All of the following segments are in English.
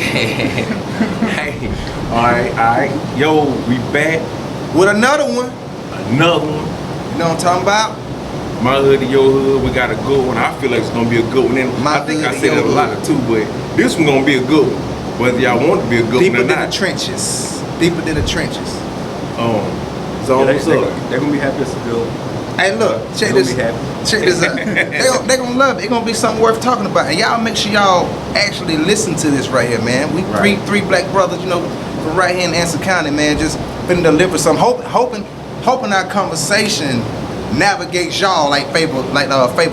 Hey, all right. Yo, we back with another one. Another one. You know what I'm talking about? My hood to your hood, we got a good one. I feel like it's gonna be a good one. And I think I said it a lot too, but this one gonna be a good one. Whether y'all want to be a good Deeper one or than not. the trenches. Deeper than the trenches. So what's up? They're gonna be happy it's a good one. Hey, look, check this out. They gonna love it. It's gonna be something worth talking about. And y'all make sure y'all actually listen to this right here, man. We three black brothers, you know, from right here in Anson County, man, just finna deliver some hoping our conversation navigates y'all like Fable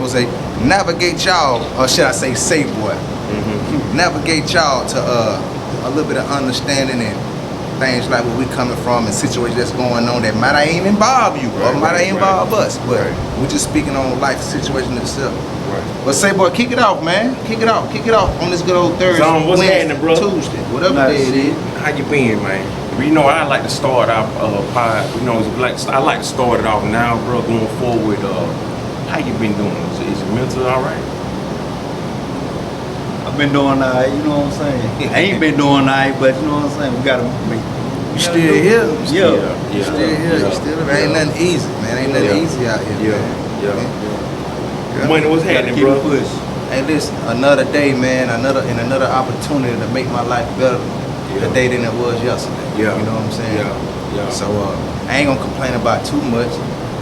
say, navigate y'all, or should I say boy. Navigate y'all to a little bit of understanding and things like where we coming from and situations that's going on that might not even involve you or might not involve us, but we're just speaking on life situation itself. But say boy, kick it off, man. Kick it off on this good old Thursday, What's happening, bro? Tuesday, whatever day it is. How you been, man? You know, I like to start off pod. You know, I like to start it off now, bro. Going forward, how you been doing? Is your mental all right? I've been doing alright, you know what I'm saying? I ain't been doing alright, but you know what I'm saying? We gotta make. You still here? Yeah. You still here? You still here? Ain't nothing easy, man. Ain't nothing easy out here, man. Money, what's happening, bro? Hey, listen, another day, man. Another opportunity to make my life better today than it was yesterday. You know what I'm saying? So I ain't gonna complain about too much,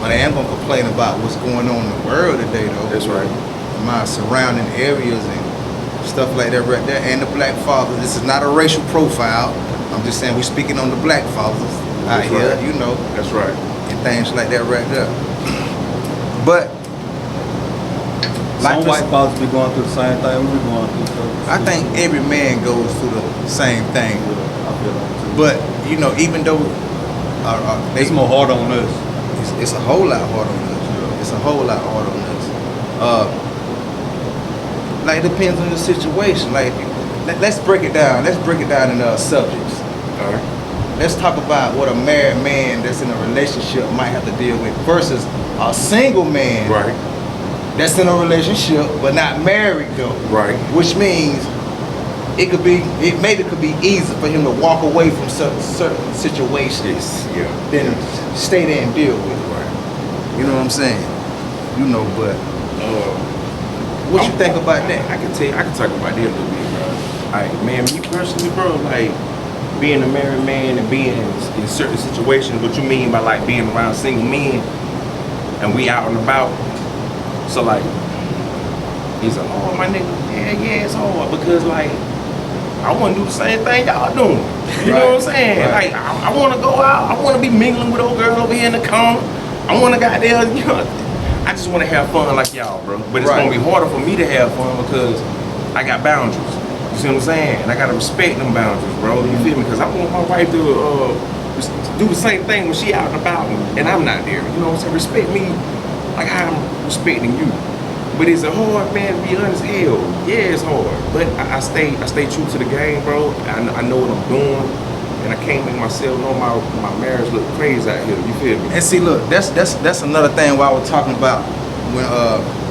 but I am gonna complain about what's going on in the world today, though. That's right. My surrounding areas and stuff like that right there, and the black fathers. This is not a racial profile. I'm just saying we're speaking on the black fathers out here, you know. That's right. And things like that right there. But some white fathers be going through the same thing we be going through. I think every man goes through the same thing. I feel like too. But you know, even though it's more hard on us. It's a whole lot hard on us. It's a whole lot hard on us. Like it depends on the situation. Like let's break it down. Let's break it down in subjects. All right. Let's talk about what a married man that's in a relationship might have to deal with versus a single man that's in a relationship but not married though. Right. Which means it could be easy for him to walk away from certain situations than stay there and deal with it. Right. You know what I'm saying? You know, but what you think about that? I can talk about that a little bit, bro. Alright, man, me personally, bro, like being a married man and being in certain situations, what you mean by like being around single men and we out and about. So like, he's like, oh my nigga, yeah, it's hard because like I want to do the same thing y'all doing. You know what I'm saying? Like I want to go out, I want to be mingling with old girl over here in the corner. I want to goddamn, you know, I just want to have fun like y'all, bro. But it's gonna be harder for me to have fun because I got boundaries. You see what I'm saying? And I gotta respect them boundaries, bro. You feel me? Because I want my wife to do the same thing when she out and about and I'm not there. You know what I'm saying? Respect me like I'm respecting you. But it's a hard, man, to be honest. Hell, yeah, it's hard. But I stay true to the game, bro. I know what I'm doing. And I can't make myself know my marriage look crazy out here. You feel me? And see, look, that's another thing what I was talking about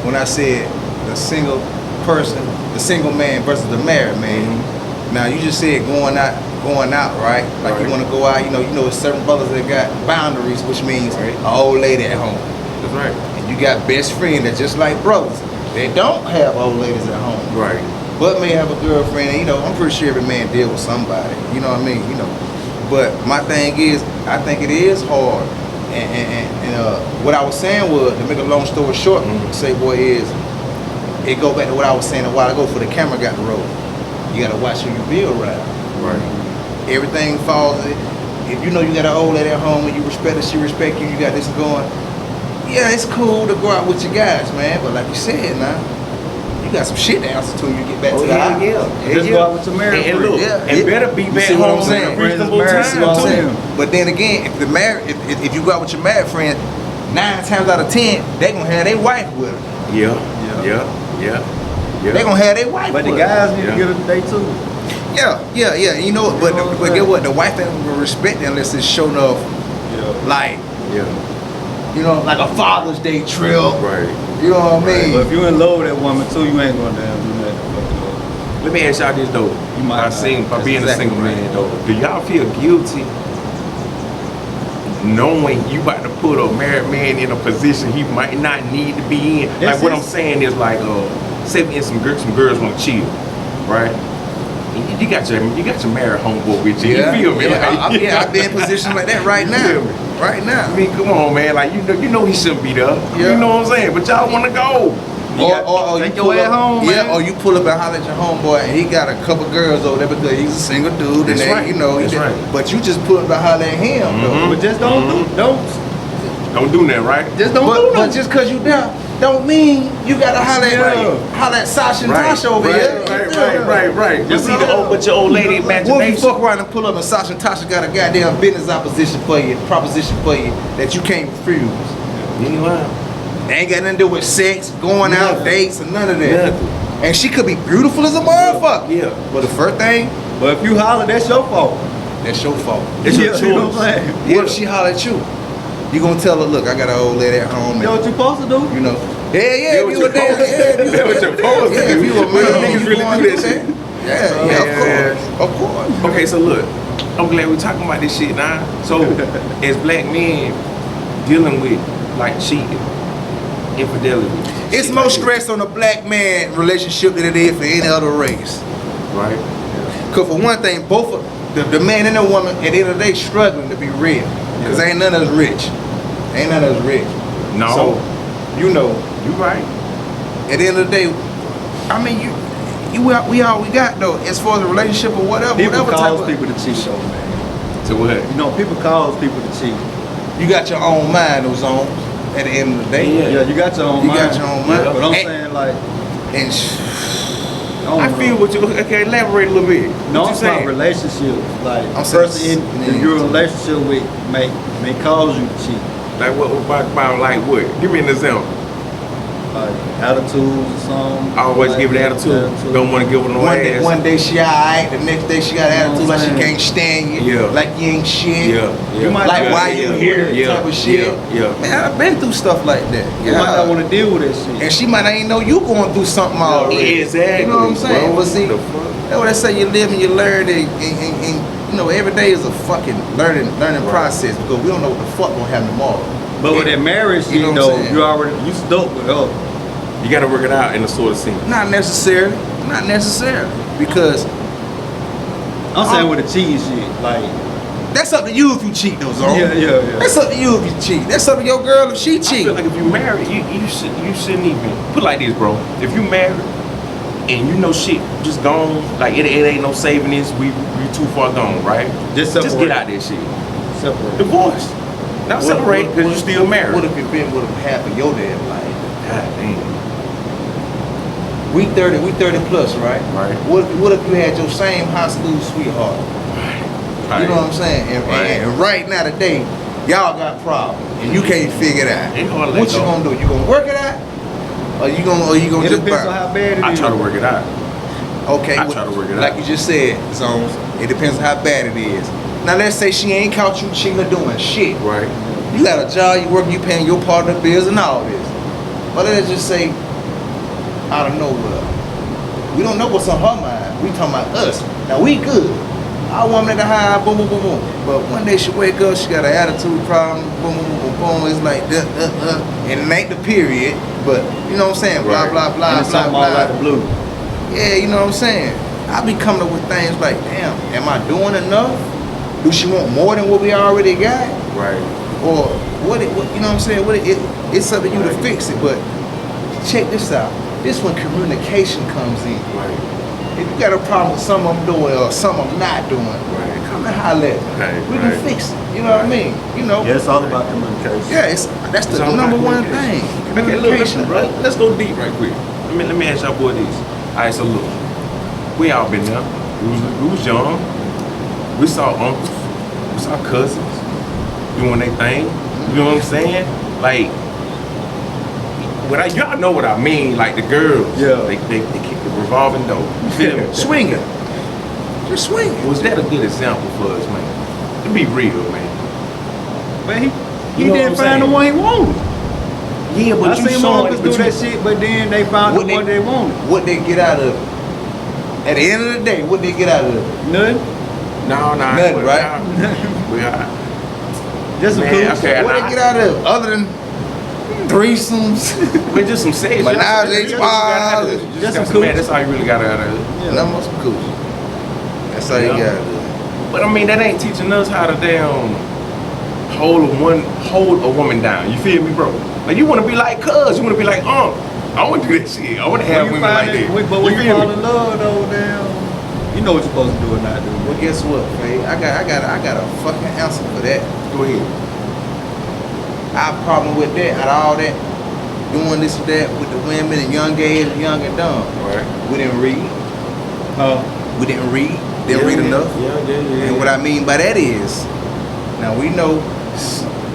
when I said the single person, the single man versus the married man. Now you just said going out, right? Like you want to go out. You know, there's certain brothers that got boundaries, which means an old lady at home. That's right. And you got best friends that just like brothers. They don't have old ladies at home. Right. But may have a girlfriend, and you know, I'm pretty sure every man deal with somebody. You know what I mean? You know. But my thing is, I think it is hard. And what I was saying was, to make a long story short, say boy is, it go back to what I was saying a while ago. For the camera got the roll, you gotta watch who you build around. Right. Everything falls. If you know you got an old lady at home and you respect her, she respect you. You got this going. Yeah, it's cool to go out with your guys, man. But like you said, now you got some shit to answer to when you get back to the house. Just go out with your married and look, and better be back see what home I'm saying? at a reasonable time too. But then again, if you go out with your married friend, 9 times out of 10, they gonna have their wife with them. Yeah. They gonna have their wife. But with the guys them. need to get a day too. Yeah. You know, but get what? The wife ain't gonna respect it unless it's shown off. Like. You know, like a Father's Day trip. Right. You know what I mean? But if you in love with that woman too, you ain't gonna damn do nothing. Let me ask y'all this though. You might By being Exactly a single right. man though, do y'all feel guilty knowing you about to put a married man in a position he might not need to be in? Yes, Like what I'm yes. saying is like, say in some girls want to chill, right? You got your married homeboy with you. Yeah, You feel me? yeah, Like, I be in positions like that right You now. feel me? Right now. I mean, come on, man. Like you know he shouldn't be there. Yeah. You know what I'm saying? But y'all want to go. Or take you your pull ass up, home, yeah, man. or you pull up and holler at your homeboy and he got a couple girls over there because he's a single dude and That's they, right. you know, That's right. but you just pull up and holler at him though. Mhm. But just don't Don't do that, right? just don't But, do but that. just cause you there, don't mean you gotta holler Yeah. at Sasha and Tasha over here. Right. Just But see, know. but your old lady What if imagination. you fuck around and pull up and Sasha and Tasha got a goddamn business proposition for you that you can't refuse? You know what? They ain't got nothing to do with sex, going out, Nothing. dates, or none of that. Nothing. And she could be beautiful as a motherfucker. Yeah. But the first thing, But if you holler, that's your fault. that's your fault. It's your You know choice. what I'm saying? What if she holler at you? You gonna tell her, look, I got an old lady at home. You know And, what you supposed to do? you know, yeah, That's if what you you're a damn, supposed to do. That's what you're supposed to yeah, do. if you a But man, niggas you really gonna do do that shit. Yeah, of course. Okay, so look, I'm glad we're talking about this shit now. So, as black men dealing with like cheating, infidelity, It's shit more like stress on a black man relationship than it is for any other race. this, right? Cause for one thing, both of the man and the woman at the end of the day struggling to be real. Cause ain't none of us rich. Ain't none of us rich. No, So, you know, you right. at the end of the day, I mean, we all we got though, as far as a relationship or whatever, People whatever cause type of. people to cheat, though, man. So what? You know, people cause people to cheat. You got your own mind, those on. At the end of the day, Yeah. Yeah, you got your own you mind. got your own mind. But I'm And- saying, like, And I feel what you. Okay, elaborate a little bit. no, What it's you about saying? relationships. Like, I'm person saying- in your relationship with may cause you to cheat. Like what? About like what? Give me an example. Like attitudes or something. Always like give it that, attitude. Don't want to give it no ass. one day she alright, the next day she got You know attitude what like she I'm can't stand you, Yeah. like you ain't shit. Yeah. You might Like Yeah, why yeah, you here yeah, type of shit. yeah. Man, I've been through stuff like that. You might not want to deal with that shit. And she might not even know you going through something already. Exactly. You know what I'm saying? bro. But see, The fuck? that's what I say. You live and you learn, and you know every day is a fucking learning process because we don't know what the fuck gonna happen tomorrow. But with that marriage You shit, know what I'm though, saying? you stuck with her. You gotta work it out in the sort of scene. Not necessarily, because I'm saying with the cheating shit, like, that's up to you if you cheat, though, Zone. yeah. That's up to you if you cheat. That's up to your girl if she I cheat. feel like if you married, you shouldn't even put it like this, bro. If you married and you know shit just gone, like it ain't no saving this, we too far gone, right? Just Just separate. get out that shit. Separate. Divorce. Not separate because you still married. What if it been with half of your damn life? God damn. We 30 plus, right? Right. What if you had your same high school sweetheart? You know what I'm saying? And right now today, y'all got problems and you can't figure it out. Ain't hard to let What you go. gonna do? You gonna work it out? Or you gonna It just depends on burn? how bad it is. I try to work it out. Okay, I try to work it like out. you just said, Zones, it depends on how bad it is. Now let's say she ain't caught you cheating or doing shit. Right. You got a job, you working, you paying your part of the bills and all this. But let's just say, out of nowhere, we don't know what's on her mind. We talking about us. Now we good. Our woman at the high, boom, boom, boom, boom. But one day she wake up, she got an attitude problem, boom, boom, boom, boom. It's like, and it ain't the period, but you know what I'm saying? Blah, Right. blah, blah, And it's blah, something all like the blah. blue. Yeah, you know what I'm saying? I be coming up with things like, damn, am I doing enough? Do she want more than what we already got? Right. Or what you know what I'm saying? It's up to you to fix it. But check this out. This when communication comes in. Right. If you got a problem with something I'm doing or something I'm not doing, Right. come and holler at me. Right, We right. can fix it. You know what I mean? You know? Yeah, it's all about communication. Yeah, that's It's the all about number one thing. communication. Okay, look, Communication, bro. let's go deep right quick. Let me ask y'all boy this. Alright, so look, we all been there. We was young. We saw uncles, we saw cousins doing their thing. You know what I'm saying? Like, y'all know what I mean. Like the girls, Yeah. they keep the revolving door. You feel me? Swinging. Just swinging. Was that a good example for us, man? To be real, man. But he You know what didn't I'm find saying? the one he wanted. Yeah, but I you seen showing, motherfuckers do that shit, but then they found What the one they wanted. What they get out of it? At the end of the day, what they get out of it? Nothing. No, Nothing, right? We are. Just some Man, cooch. okay. What they get out of it? Other than threesomes, But just some sex. Menage Just a got trois. out of it. Just Just some some man. cooch. That's all you really got out of it. and I'm on some coochie. That's how you Yeah. got it. But I mean, that ain't teaching us how to damn hold a woman down. You feel me, bro? Like you want to be like cuz, you want to be like, I want to do that shit. I want to have When you women like find it, that. but when you feel fall me? in love though, damn, you know what you're supposed to do or not do. Well, guess what, Faye? I got a fucking answer for that. Go ahead. Our problem with that, out of all that, doing this and that with the women and young gays and young and dumb, Right. we didn't read. Oh, We didn't read. Didn't read enough. Yeah. And what I mean by that is, now we know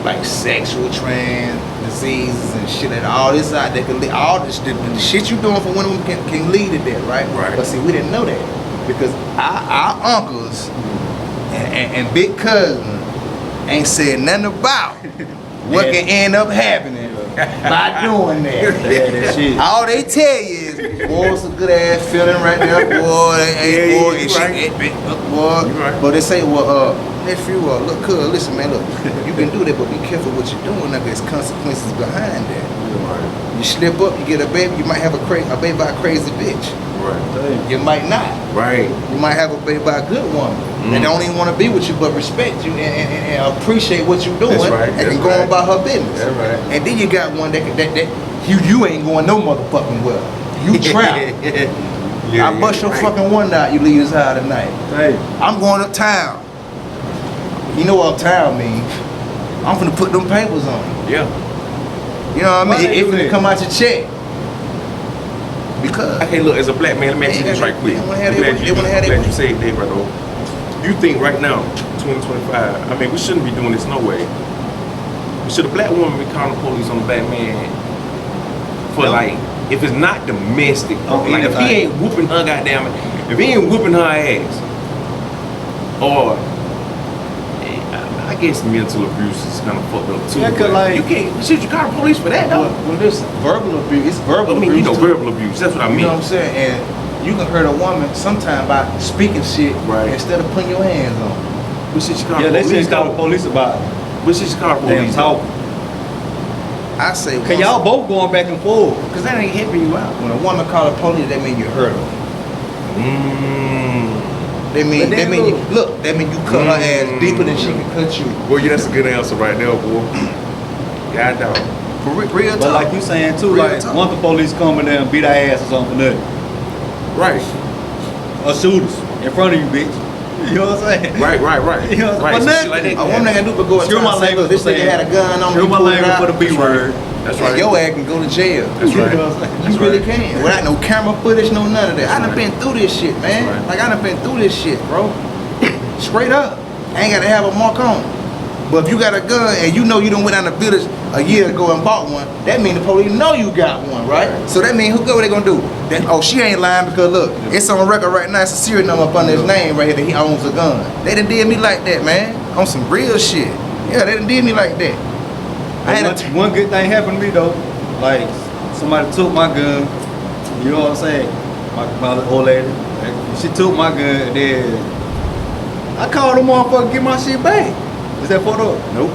like sexual trans diseases and shit and all this out there can lead, all this the shit you doing for women can lead to that, right? Right. But see, we didn't know that because our uncles and big cousin ain't said nothing about what Yeah. can end up happening by doing that. yeah, that shit. All they tell you is, boy, it's a good ass feeling right there, boy. Hey, Yeah, boy, you and shit, right. boy. You right. But they say, well, nephew, look, cuz, listen, man, look, you can do that, but be careful what you're doing. Like, there's consequences behind that. Right. You slip up, you get a baby, you might have a baby by a crazy bitch. Right. You might not. Right. You might have a baby by a good woman. Mm. And don't even want to be with you, but respect you and appreciate what you're doing. That's right, And that's can go on right. about her business. That's right. And then you got one that you ain't going no motherfucking well. You trapped. Yeah, I bust your right. fucking one out, you leave this house tonight. Hey, I'm going uptown. You know what uptown means. I'm finna put them papers on. Yeah. You know what I Why mean? they It do finna that? come out your check. Because Okay, look, as a black man, let me ask you this right quick. They wanna have I'm their- glad they wanna have their- glad you said that, brother. You think right now, 2025, I mean, we shouldn't be doing this no way. Should a black woman be calling the police on a black man for No. like, if it's not domestic, Oh, like if he anything. ain't whooping her goddamn, if he ain't whooping her ass, or I guess mental abuse is kind of fucked up too. Yeah, 'cause but like- you can't, should you call the police for that though? well, listen, verbal abuse, it's verbal I mean, abuse. you know, too. verbal abuse. That's what I You mean. know what I'm saying? And you can hurt a woman sometime by speaking shit Right. instead of putting your hands on. What should you call yeah, the they police? should call the though? police about it. What should you call the Damn police? talk. I say, Cause y'all both going back and forth. because that ain't helping you out. When a woman call the police, that mean you hurt her. They mean, But they then mean, look. that mean you cut her ass deeper than she can cut you. Boy, yeah, that's a good answer right there, boy. God dog. For real But talk. like you saying too, Real like talk. want the police come in there and beat our ass or something for nothing. Right. Or shoot us in front of you, bitch. You know what I'm saying? Right. You know, Right. but some nothing. shit like that A can woman happen. ain't gonna do but go and Screw tell my and say, look, language this for nigga saying- had a gun on me. Screw my pull it language out. for the B word. That's And right. your ass can go to jail. That's right. You know what I'm saying? You That's really right. can. Without no camera footage, no none of that. That's I done right. been through this shit, man. That's right. Like I done been through this shit, bro. Straight up. I ain't gotta have a mark on. But if you got a gun and you know you done went out in the village a year ago and bought one, that mean the police know you got one, right? So that mean what they gonna do? That, oh, she ain't lying because look, it's on record right now. It's a serial number up under his name right here that he owns a gun. They done did me like that, man. On some real shit. Yeah, they done did me like that. I had a One good thing happened to me though. Like somebody took my gun. You know what I'm saying? My old lady. Like, she took my gun and then I called the motherfucker to get my shit back. Is that photo? Nope.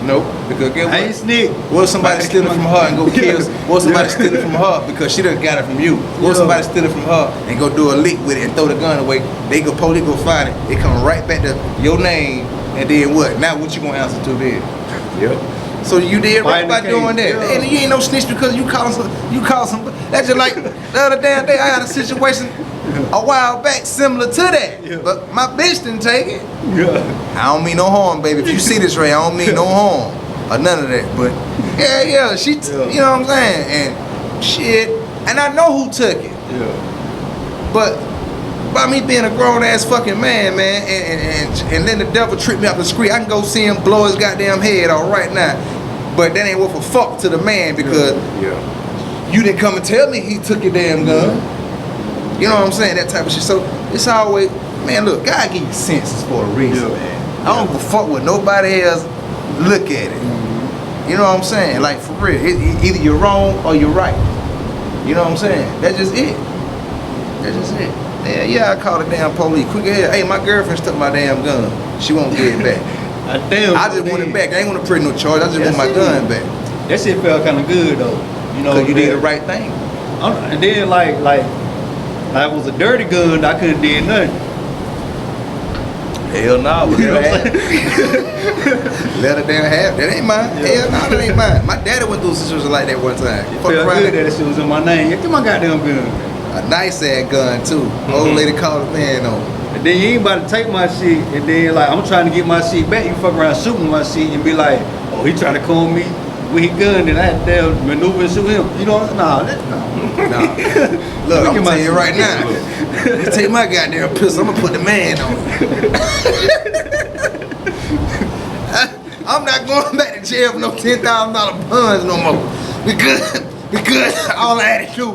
Nope. Because get I ain't what? sneak. What if somebody steal it from her and go kill? What if somebody steal it from her because she done got it from you? What if Yeah. somebody steal it from her and go do a lick with it and throw the gun away? They go police go find it. It come right back to your name and then what? Now what you gonna answer to then? Yep. So you did right Fighting by the doing case, that. yeah. And you ain't no snitch because you call some. That's just like the other damn day I had a situation a while back similar to that. Yeah. But my bitch didn't take it. Yeah. I don't mean no harm, baby. If you see this, Ray, I don't mean no harm or none of that. But yeah, she, you know what I'm saying? And shit, and I know who took it. Yeah. But by me being a grown ass fucking man, and then the devil trip me up the street, I can go see him blow his goddamn head off right now. But that ain't worth a fuck to the man because Yeah. you didn't come and tell me he took your damn gun. You know what I'm saying? That type of shit. So it's always, man, look, God give you senses for a reason, Yeah. man. I don't give a fuck what nobody else look at it. You know what I'm saying? Like for real, either you're wrong or you're right. You know what I'm saying? That's just it. That's just it. Yeah, I called the damn police. Quick ahead. Hey, my girlfriend stuck my damn gun. She won't get it back. Damn. I just want it back. I ain't want to press no charge. I just want my That's it. gun back. That shit felt kind of good though. You know, Cause you did that- the right thing. And then like it was a dirty gun, I couldn't did nothing. Hell no. You know what I'm Let her damn have. That ain't mine. Yeah. Hell no, that ain't mine. My daddy went through a situation like that one time. It Fuck felt around good that that shit was in my name. Get my goddamn gun. a nice ass gun too. Old lady called a man on. And then you ain't about to take my shit, and then like I'm trying to get my shit back. You fuck around shooting my shit and be like, oh, he trying to call me with his gun, and I had to damn maneuver and shoot him. You know what? Nah. Nah. Look, I'm Look at my telling you right shit. now. You take my goddamn pistol, I'm gonna put the man on it. I'm not going back to jail for no $10,000 bonds no more. Because all I had to do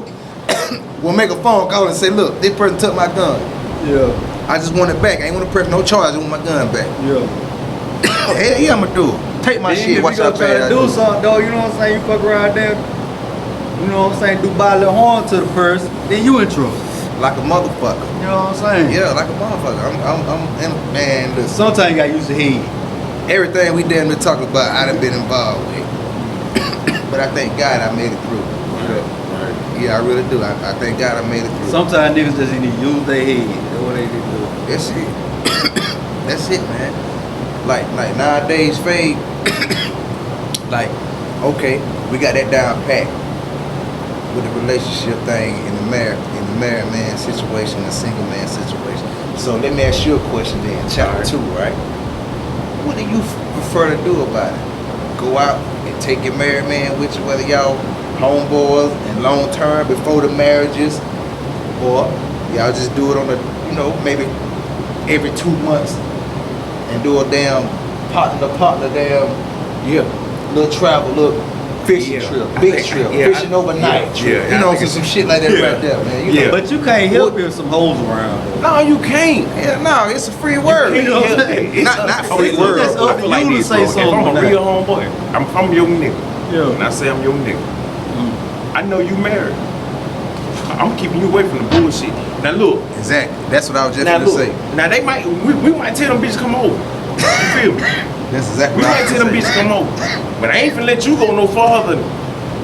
was make a phone call and say, look, this person took my gun. Yeah. I just want it back. I ain't want to press no charge. I want my gun back. Yeah. Hell yeah, I'm gonna do it. Take my Then shit. if Watch you how gonna try bad to I do do. something, though, you know what I'm saying? You fuck around there, you know what I'm saying? Do buy a little horn to the person, then you in trouble. Like a motherfucker. You know what I'm saying? Yeah, like a motherfucker. Man, listen. Sometimes you gotta use the head. Everything we damn near talk about, I done been involved with. But I thank God I made it through. Yeah, I really do. I thank God I made it through. Sometimes niggas just need to use their head. That's what they need to do. That's it. That's it, man. Like nowadays, fade. Like, okay, we got that down pat with the relationship thing in the married man situation, the single man situation. So let me ask you a question then, chapter 2, right? What do you prefer to do about it? Go out and take your married man with you, whether y'all homeboys and long term before the marriages, or y'all just do it on a, maybe every 2 months and do a damn partner damn little travel, little fishing trip, beach trip, fishing overnight trip. Some shit like that right there, man. But you can't help if some hoes around. No, you can't. Yeah, no, it's a free word. You know what I'm saying? Not free It's word. just up I to feel like you to this, say bro. If something. I'm a now. real homeboy, I'm your nigga. Yeah. And I say I'm your nigga. I know you married. I'm keeping you away from the bullshit. Now look. Exactly. That's what I was just Now gonna look. say. Now they might. We might tell them bitches come over. You feel me? That's exactly We what I might was tell them gonna bitches say. come over. But I ain't finna let you go no farther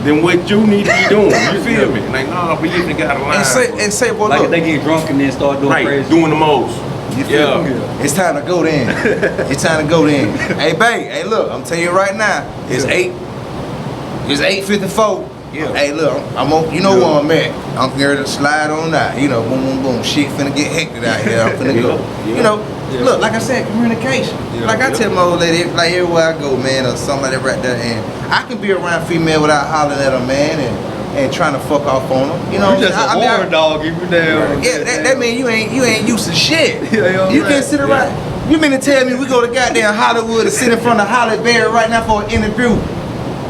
than what you need to be doing. You feel me? Like, nah, we even got a line. And say, well, Like if look. they get drunk and then start doing right, crazy. doing the most. You feel me? It's time to go then. It's time to go then. Hey, babe. Hey, look. I'm telling you right now. It's 8:54. Yeah. Hey, look. I'm on. You know where I'm at. I'm here to slide on out. Boom, boom, boom. Shit finna get hectic out here. I'm finna go. Yeah. Look. Like I said, communication. Yeah. Like I tell my old lady, like everywhere I go, man, or something like that right there, and I can be around female without hollering at a man and trying to fuck off on them. You know, You just a war dog, you down. yeah, that mean you ain't used to shit. Yeah, You right. can't sit around. You mean to tell me we go to goddamn Hollywood and sit in front of Halle Berry right now for an interview?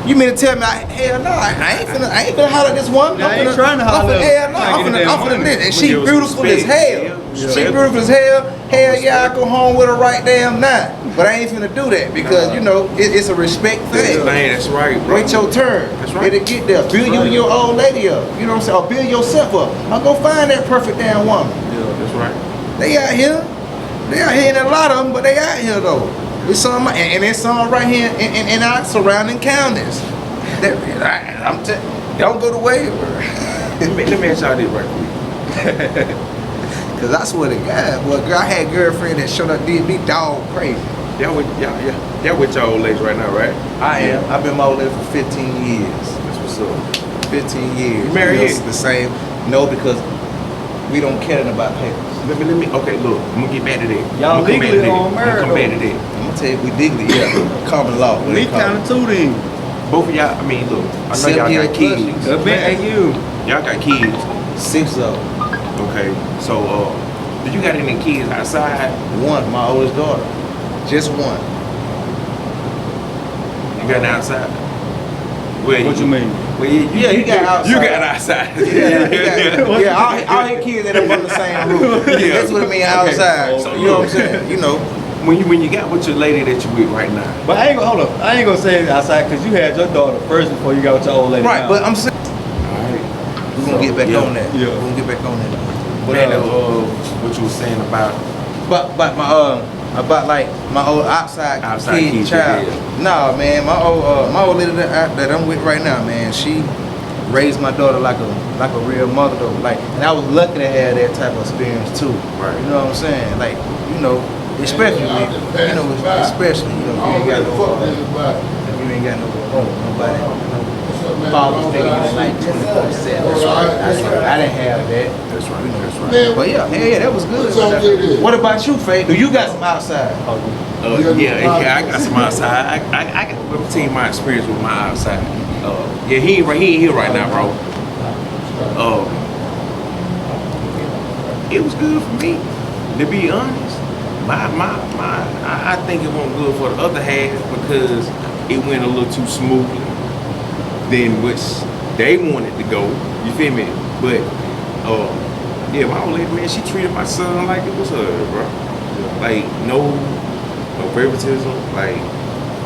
You mean to tell me, hell no, I ain't finna holler at this woman. Yeah, I ain't trying to holler. Hell no, Trying to get I'm that finna money. this. And she Give us beautiful as respect. hell. Yeah. She beautiful as hell. Hell yeah, I go home with her right damn now. But I ain't finna do that because, it's a respect thing. That's right, bro. Wait your turn. That's right. It'll get there. Build you and your old lady up. You know what I'm saying? Or build yourself up. I'll go find that perfect damn woman. Yeah, that's right. They out here. They out here in a lot of them, but they out here though. There's some, and there's some right here in our surrounding counties. Don't go to waver. Let me ask y'all this right quick. Cause I swear to God, boy, girl, I had a girlfriend that showed up did me dog crazy. Y'all with y'all old ladies right now, right? I am. I've been my old lady for 15 years. That's what's up. 15 years. You married It's yet? the same. No, because we don't care nothing about papers. Let me. Okay, look. I'm gonna get back to that. Y'all I'ma come back legally to that. on married, I'ma come back to that. I'm gonna tell you, we legally, common law. what Me they call it. kind of too then. Both of y'all. I mean, look. I know 7 y'all years got plus. kids. Hey you. Y'all got kids. 6 of them. Okay. So, do you got any kids outside? One, my oldest daughter. Just one. You got outside? Well, What you mean? Well, You got outside. You got outside. All his kids end up under the same roof. Yeah. That's what I mean, outside. So You know what I'm saying? When you got with your lady that you with right now. But I ain't gonna hold up. I ain't gonna say outside because you had your daughter first before you got with your old lady. Right, now. but I'm saying Alright. we're gonna get back Yeah. on that. Yeah. We're gonna get back on that. But, Man, what you was saying about but about like my old outside kid kids, child. yeah. Nah, man, my old lady that I'm with right now, man, she raised my daughter like a real mother though. Like, and I was lucky to have that type of experience too. Right. You know what I'm saying? Like, you know, especially especially if you ain't got nobody. Father figure like 24/7. I didn't have that. That's right. But yeah, that was good. What about you, Faye? Do you got some outside? Yeah, I got some outside. I can tell you my experience with my outside. Yeah, he ain't here right now, bro. It was good for me, to be honest. I think it wasn't good for the other half because it went a little too smoothly than which they wanted to go. You feel me? But yeah, my old lady, man, she treated my son like it was her, bro. Like no favoritism. Like,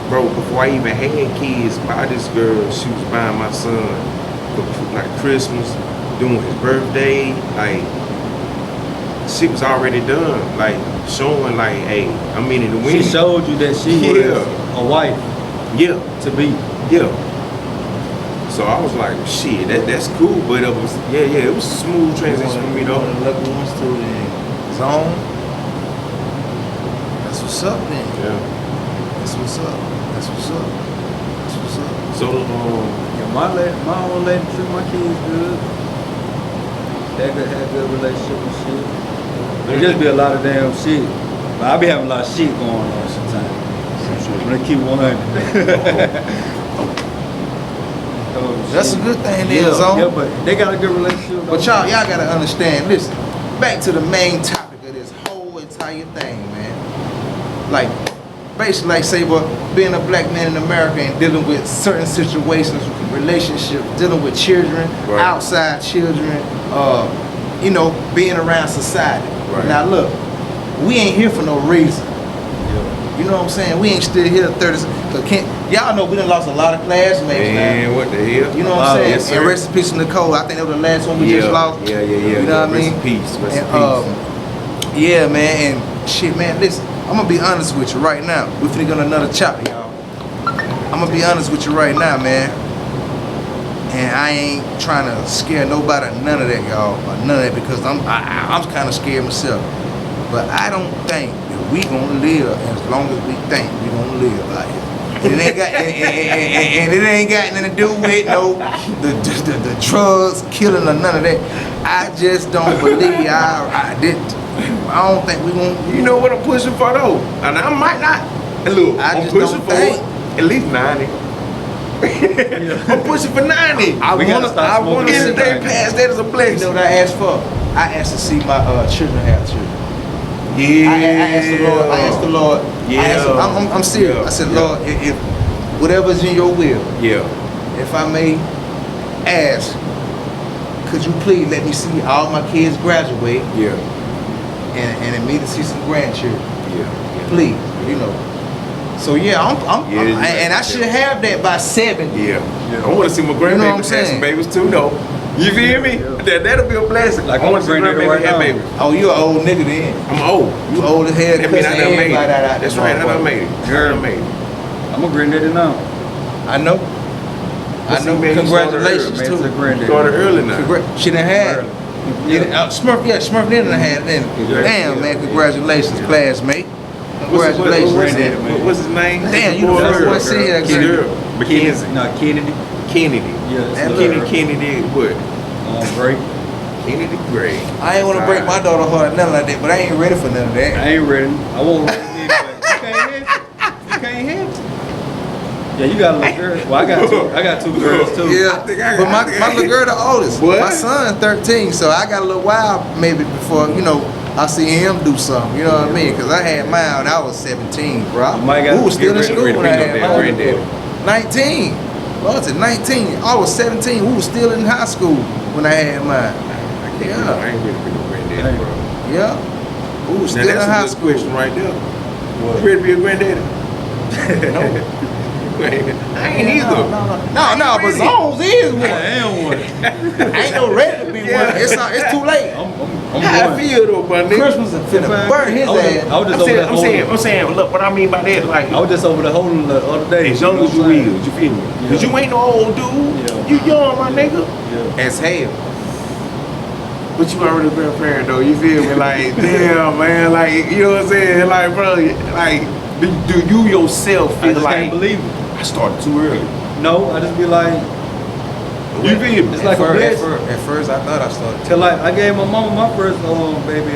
bro, before I even had kids, by this girl, she was buying my son for like Christmas, doing his birthday, like she was already done, like showing like, hey, I'm in the win. She showed you that she was a wife Yeah. to be. Yeah. So I was like, shit, that's cool, but it was it was a smooth transition for me though. Lucky ones to the zone. That's what's up, then. Yeah. That's what's up. That's what's up. That's what's up. So Yeah, my old lady treat my kids good. They had good relationship and shit. There just be a lot of damn shit. But I be having a lot of shit going on sometimes. I'm gonna keep 100. That's a good thing, then, zone. Yeah, but they got a good relationship. But y'all gotta understand. Listen, back to the main topic of this whole entire thing, man. Like, basically, like say, but being a black man in America and dealing with certain situations, relationships, dealing with children, Right. outside children, you know, being around society. Right. Now, look, we ain't here for no reason. You know what I'm saying? We ain't still here 30. Y'all know we done lost a lot of classmates, man. man, what the hell? You know what I'm saying? Yes, sir. And rest in peace to Nicole. I think that was the last one we just lost. Yeah. You know what I mean? Rest in peace. Rest in And, peace. yeah, man. And shit, man. Listen, I'm gonna be honest with you right now. We finna go on another chapter, y'all. I'm gonna be honest with you right now, man. And I ain't trying to scare nobody, none of that, y'all, or none of that, because I'm kind of scared myself. But I don't think that we gonna live as long as we think we gonna live out here. And it ain't got and it ain't got nothing to do with the drugs, killing or none of that. I just don't believe I don't think we gonna. You know what I'm pushing for though? And I might not. And look, I I'm just pushing don't for think. at least 90. I'm pushing for 90. We gotta stop I smoking wanna see everything. Anything past that is a You blessing. know what I asked for? I asked to see my children have children. Yeah. I asked the Lord. Yeah. I'm serious. Yeah. I said, Lord, if whatever's in your will, Yeah. if I may ask, could you please let me see all my kids graduate Yeah. and me to see some grandchildren? Yeah. Please, you know. So yeah, Yeah, you and I right. should have that by 7. Yeah. I want to see my grandbabies You know what I'm have saying? some babies too, though. You feel me? That'll be a blessing. Like I want to see my granddaddy grandbabies right have now. babies. Oh, you an old nigga then? I'm old. You old as hell. That mean I cussing done made everybody out it. That's right, I done made it. I done made it. I'm a granddaddy now. I know. I know. Man, you Congratulations Man, too. it's a granddaddy. Started early now. She done had. Smurf didn't have then. Damn, man, congratulations, classmate. Congratulations. What's his name? Damn, you the first one see that Girl. Mackenzie. No, Kennedy. Kennedy. Yeah, Kennedy what? Great. Kennedy Gray. I ain't want to break my daughter heart, nothing like that, but I ain't ready for none of that. I ain't ready. I won't ready anyway. You can't have it. You can't have it. Yeah, you got a little girl. Well, I got two girls too. Yeah, but my little girl the oldest. What? My son 13, so I got a little while maybe before, you know, I see him do something, you know what I mean? Because I had mine when I was 17, bro. You might gotta We was still in get school ready to when I bring had up that mine. 19. Well, I said 19. I was 17. We was still in high school when I had mine. I ain't ready to be no granddaddy, bro. Yeah. We was Now still in high that's a good school. question right there. What? You ready to be a granddaddy? No. I ain't either. No, but Zones is one. I am one. I ain't no ready to be one. It's too late. I'm How I going. feel though, my nigga? Christmas and finna burn his ass. I was just over there I'm saying, look, what I mean by that, like, I was just over there holding the other day. as young as you is, you feel me? Cause Yeah. you ain't no old dude. Yeah. You young, my nigga. Yeah. As hell. But you already been a parent though, you feel me? Like, damn, man, like, you know what I'm saying? Like, bro, like, do you yourself I feel just like can't believe it. I started too early? No, I just be like, You feel me? It's like a blessing. At first, I thought I started. till like I gave my mama my first baby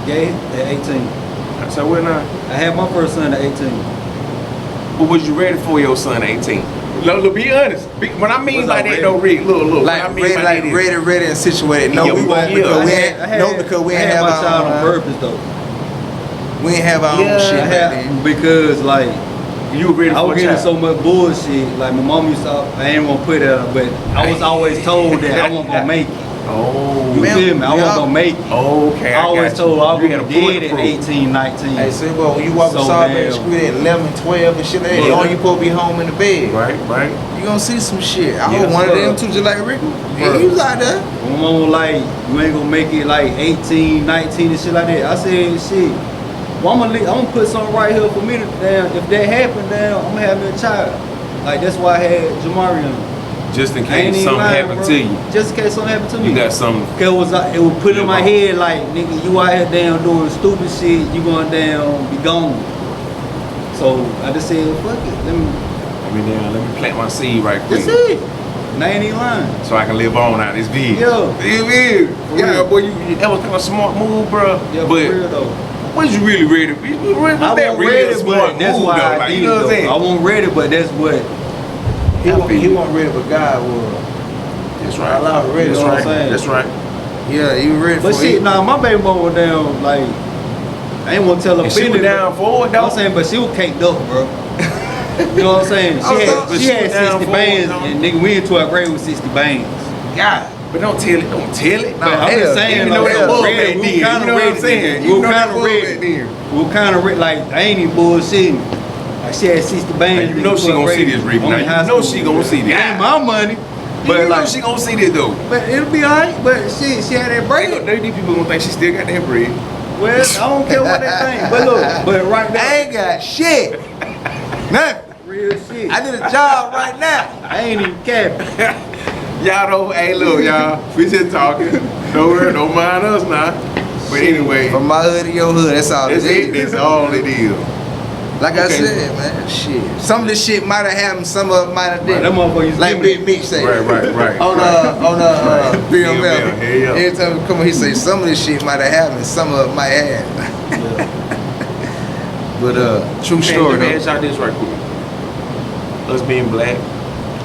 gay at 18. So what now? I had my first son at 18. But was you ready for your son at 18? Look, be honest. When I mean Was by I that ready? though, Rick, look. What I Like, mean ready, by like that is- ready and situated. No, Yeah, we won't yeah, because we I ain't. had- No, because we I ain't had have my child on our own. purpose though. We ain't have our Yeah, own shit I back had, then. because like You were ready I for was a getting child. so much bullshit. Like my mom used to, I ain't gonna put it out, but I was always told that I wasn't gonna make it. Oh. You Man, feel me? I wasn't yeah. gonna make it. Okay, I always got told I was you gonna had be a dead at bulletproof. 18, 19. Hey, say, well, when you walk So beside me in damn. the street at 11, 12 and shit like that, Yeah. all you supposed to be home in the bed. Right, right. You gonna see some shit. I Yeah, was one of sir. them too, just like Ricky. Bruh. He was out there. My mom was like, you ain't gonna make it like 18, 19 and shit like that. I said, shit. Well, I'm gonna put something right here for me to damn. If that happen, damn, I'm gonna have me a child. Like that's why I had Jamarian. Just in I ain't case even something lying, happened bro. to you. Just in case something happened to me. You got something. Cause it was put in my Live head like, nigga, you out here damn doing stupid shit, you gonna damn be gone. So I just said, fuck it, Let me plant my seed right quick. that's it. And I ain't even lying. So I can live on out this vid. Yeah. You feel? For Yeah, real. boy, that was kind of a smart move, bro. Yeah, for but real though. was you really ready? Was I that wasn't really ready, a smart but that's move, why though? I Like, did you know it, what I'm though. saying? I wasn't ready, but that's what. He wasn't ready, but God was. That's right. Allah ready, That's you know what right. I'm saying? That's right. Yeah, he was ready But for shit, it. nah, my baby mama was down, like, I ain't wanna tell her And she was business, down but- for it, You know though. what I'm saying? But she was caked up, bro. You know what I'm saying? Oh, so- She had but she was down 60 for it, bands, though. and nigga, we in 12th grade with 60 bands. God. But don't tell it. Don't tell it. But I'm hell, just saying, even like, though we that was bug ready, back we then, was kinda you know what I'm ready, saying? we You were know that kinda bug ready. back then. We were kinda ready, like, I ain't even bullshitting. Like, she had 60 bands. And you know she gonna see this, Rick. Now, you know she gonna see this. It ain't my money. But But you know like, she gonna see this though. but it'll be alright. But she had that break. These people gonna think she still got that bread. Well, I don't care what they think. But look, but right now, I ain't got shit. Nothing. real shit. I did a job right now. I ain't even capping. Y'all don't. Hey, look, y'all. We just talking. Don't worry. Don't mind us now. But anyway, From my hood to your hood, that's all that's it it. is. That's all it is. Like I Okay. said, man, shit. Some of this shit might have happened, some of it might have Right, didn't. that motherfucker used to Like give me- Big Meech say. Right. On BML. BML, hell yeah. Every time we come on, he say some of this shit might have happened, some of it might have. Yeah. But true Man, story let me though. ask y'all this right quick. Us being black,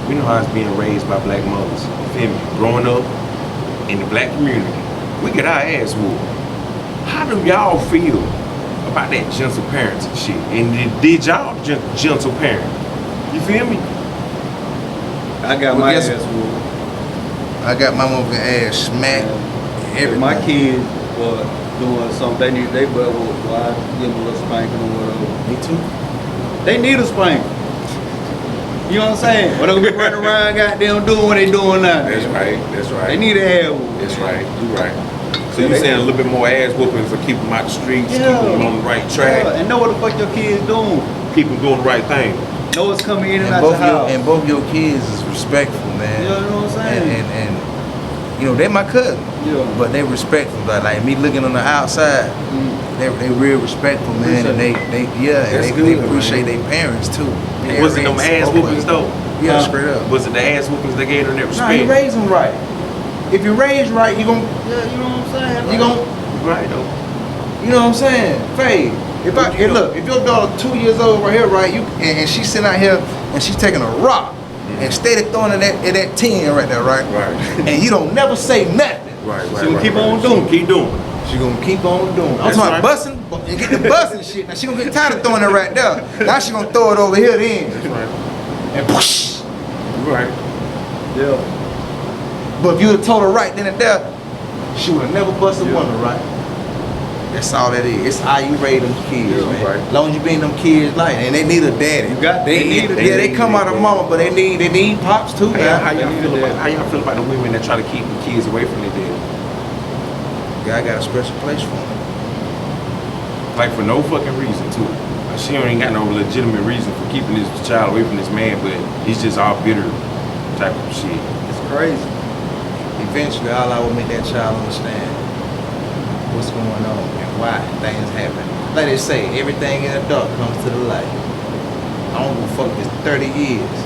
we know how it's being raised by black mothers. You feel me? Growing up in the black community, we get our ass whooped. How do y'all feel about that gentle parenting shit? And did y'all gentle parent? You feel me? I got Well, my guess- ass whooped. I got my motherfucking ass smacked. If my kids were doing something, they butt whooped. So I give them a little spanking or whatever. Me too. They need a spank. You know what I'm saying? But they gonna be running around, goddamn, doing what they doing now. That's right. That's right. They need a ass whoop. That's right. You right. So Yeah, you they- saying a little bit more ass whoopings to keep them out the streets, Yeah. keep them on the right track, Yeah, and know what the fuck your kids doing. keep them doing the right thing. Know what's coming in and, And out both your house. both your kids is respectful, man. You know what I'm saying? And you know, they my cousin. Yeah. But they respectful. Like me looking on the outside, they real respectful, man. And they That's they good, appreciate man. their parents too. Was it them ass Both whoopings of them. though? Yeah, straight up. Was it the ass whoopings they gave them that Nah, you respect? raise them right. If you raise right, you gon' Yeah, you know what I'm saying? you gon' Right though. you know what I'm saying? Faye. What you Look, if your daughter 2 years old right here, right, and she's sitting out here and she's taking a rock and steady throwing it at that 10 right there, right? Right. And you don't never say nothing. Right. So we keep on doing. Keep doing. She gonna keep on doing it. I'm That's talking right. about busting, and get the busting shit. Now she gonna get tired of throwing it right there. Now she gonna throw it over here then. That's right. And whoosh. Right. Yeah. But if you would told her right then and there, she would have never busted one right. That's all that is. It's how you raise them kids, Yeah, man. right. As long as you bring them kids like, and they need a daddy. They need a they come out of mama, but they need pops too, How man. y'all feel about the women that try to keep the kids away from their daddy? God got a special place for him. Like for no fucking reason too. Like, she ain't got no legitimate reason for keeping this child away from this man, but he's just all bitter type of shit. It's crazy. Eventually, all I will make that child understand what's going on and why things happen. Like they say, everything in the dark comes to the light. I don't give a fuck if it's 30 years.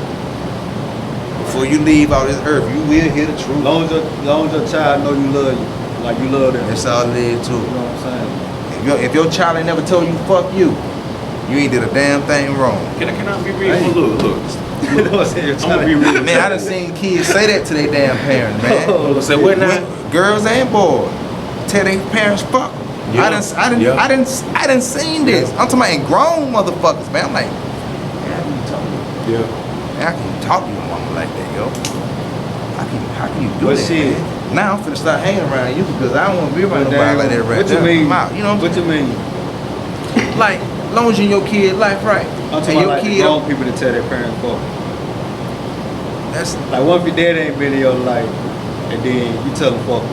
Before you leave out this earth, you will hear the truth. Long as your child know you love you, like you love them. That's all it is too. You know what I'm saying? If your child ain't never told you fuck you, you ain't did a damn thing wrong. Can I be real? Hey. Look. You know what I'm saying? I'm gonna be real. Man, I done seen kids say that to their damn parents, man. Say what now? Girls and boys tell their parents fuck 'em. Yeah. Yeah. I done seen this. I'm talking about in grown motherfuckers, man. I'm like, man, how can you talk to me? Yeah. Man, how can you talk to your mama like that, yo? How can you do But that? shit. Man? Now I'm finna start hanging around you because I don't want to be around But nobody damn, like that right what you there. mean? I'm out. You know What you mean? Like, as long as you in your kid life right. I'm and talking your about like the kid, grown people that tell their parents fuck. that's Like what if your dad ain't been in your life and then you tell him fuck?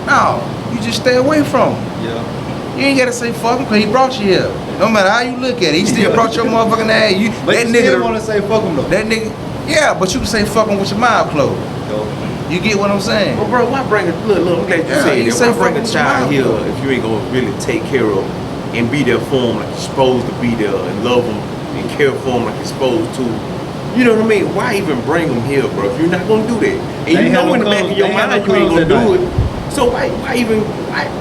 no. You just stay away from him. Yeah. You ain't gotta say fuck him because he brought you here. No matter how you look at it, he still Yeah. brought your motherfucking ass. You But that you nigga. still want to say fuck him though. That nigga. Yeah, but you can say fuck him with your mouth closed. Yo. You get what I'm saying? Well, bro, why bring a look? I'm glad you Yeah, said you that. say Why bring a fucking child here tomorrow. if you ain't gonna really take care of him and be there for him like you're supposed to be there and love him and care for him like you're supposed to? You know what I mean? Why even bring him here, bro? If you're not gonna do that, and They you ain't know have in the no back clothes- of your they ain't have mind no you ain't gonna clothes do that it. So why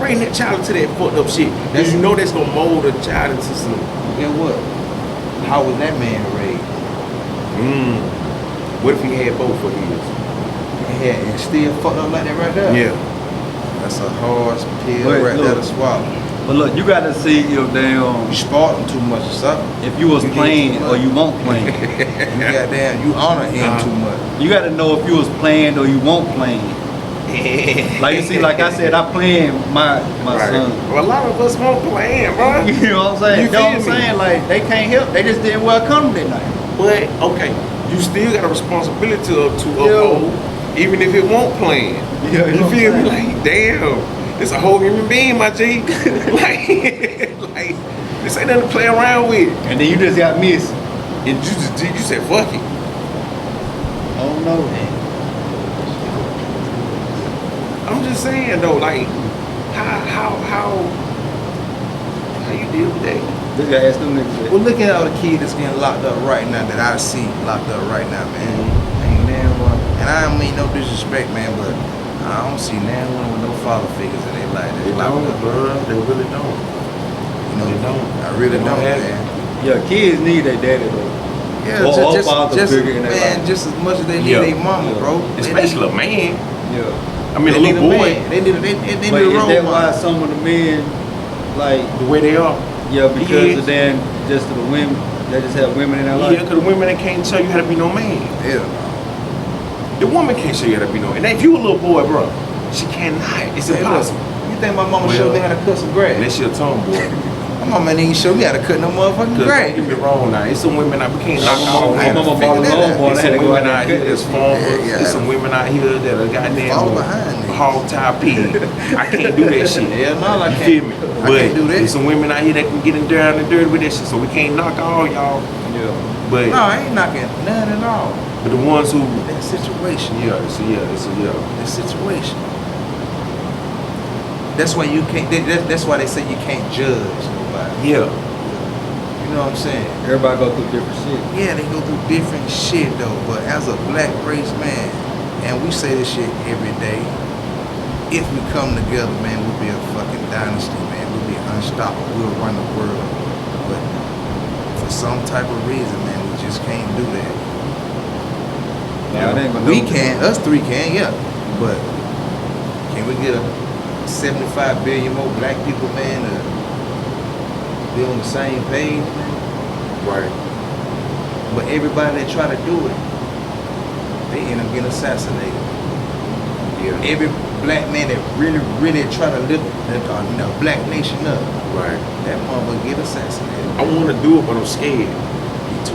bring that child to that fucked up shit? Because you know that's gonna mold a child into some. Get what? How was that man raised? What if he had both of his? Yeah, and still fucked up like that right there. Yeah. That's a hard pill Wait, right look. there to swallow. But look, you gotta see if damn You spoiled him too much or something. if you was You did playing too or much. you won't playing. You goddamn, you honor him too much. You gotta know if you was playing or you won't playing. Like you see, like I said, I playing my Right. son. Well, a lot of us won't plan, bro. You know what I'm saying? You You know what I'm feel me? saying? Like they can't help. They just didn't welcome that night. But okay, you still got a responsibility to Yeah. uphold, even if it won't plan. Yeah, you you know what feel I'm me? saying? Like, damn, it's a whole human being, my G. like this ain't nothing to play around with. And then you just got missed. And you said fuck it. I don't know. I'm just saying though, like, how you deal with that? This guy asked them niggas. Well, look at all the kids that's getting locked up right now that I see locked up right now, man. Ain't damn one. And I don't mean no disrespect, man, but I don't see damn one with no father figures in their life that's locked up. bro. They really don't. You know, They don't. I really They don't don't, have man. Yeah, kids need their daddy though. Yeah, Or father figure in their man, life. just as much as they need Yeah. their mama, Yeah. bro. Especially a man. Yeah. I mean, a they need little boy, man. They need a But is role that why model. some of the men like the way they are. yeah because Yes. of then just to the women they just have women in their life. Yeah, because the women they can't tell you how to be no man. Yeah. The woman can't show you how to be no. And if you a little boy, bro, she cannot. It's Hey, look, impossible. you think my mama Well, showed me how to cut some grass? Unless you're a tomboy. My mama didn't show me how to cut no motherfucking Because grass. don't get me wrong now. It's some women out we can't My knock all mama had to bought a figure that out. lawnmower. There's I had to some go women out out there here and that's cut farmers. Yeah, yeah. There's some women out here that are Fall behind goddamn niggas. hog tie pig. I can't do that shit. Hell no, I You can't. feel me? I But can't do that. there's some women out here that can get in down and dirty with that shit. So we can't knock all y'all. Yeah. But No, I ain't knocking none at all. but the ones who That situation. it's a That situation. That's why you can't. That's why they say you can't judge nobody. yeah. You know what I'm saying? Everybody go through different shit. Yeah, they go through different shit though. But as a black race man, and we say this shit every day. If we come together, man, we'll be a fucking dynasty, man. We'll be unstoppable. We'll run the world. But for some type of reason, man, we just can't do that. Nah, it ain't gonna We do it. can, us three can, yeah. But can we get a 75 billion more black people, man, to be on the same page, man? Right. But everybody that try to do it, they end up getting assassinated. Yeah. Every black man that really try to lift the black nation up, Right. that motherfucker get assassinated. I want to do it, but I'm scared.